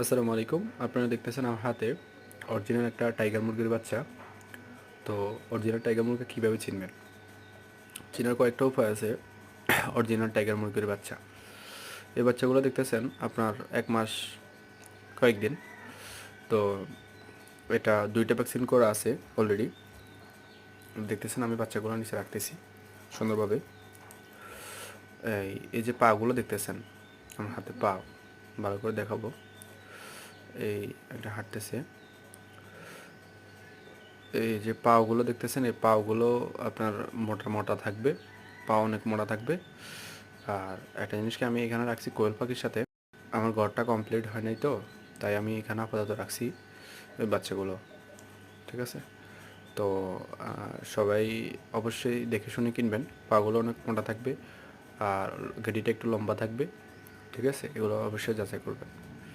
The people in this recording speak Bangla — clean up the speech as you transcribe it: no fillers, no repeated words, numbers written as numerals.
আসসালামু আলাইকুম। আপনারা দেখতেছেন আমার হাতে অরিজিনাল একটা টাইগার মুরগির বাচ্চা। তো অরিজিনাল টাইগার মুরগি কীভাবে চিনবেন? চিনার কয়েকটা উপায় আছে। অরিজিনাল টাইগার মুরগির বাচ্চা, এই বাচ্চাগুলো দেখতেছেন আপনার 1 মাস কয়েকদিন। তো এটা 2টা ভ্যাকসিন করা আছে অলরেডি। দেখতেছেন আমি বাচ্চাগুলো নিচে রাখতেছি সুন্দরভাবে। এই যে পাগুলো দেখতেছেন, আমার হাতে পা ভালো করে দেখাবো। এই একটা হাঁটতেছে, এই যে পাগুলো দেখতেছেন, এই পাগুলো আপনার মোটা মোটা থাকবে, পা অনেক মোটা থাকবে। আর একটা জিনিসকে আমি এখানে রাখছি কোয়েল পাখির সাথে। আমার ঘরটা কমপ্লিট হয় নাই, তো তাই আমি এখানে আপাতত রাখছি ওই বাচ্চাগুলো। ঠিক আছে? তো সবাই অবশ্যই দেখে শুনে কিনবেন। পাগুলো অনেক মোটা থাকবে আর গেডিটা একটু লম্বা থাকবে। ঠিক আছে? এগুলো অবশ্যই যাচাই করবেন।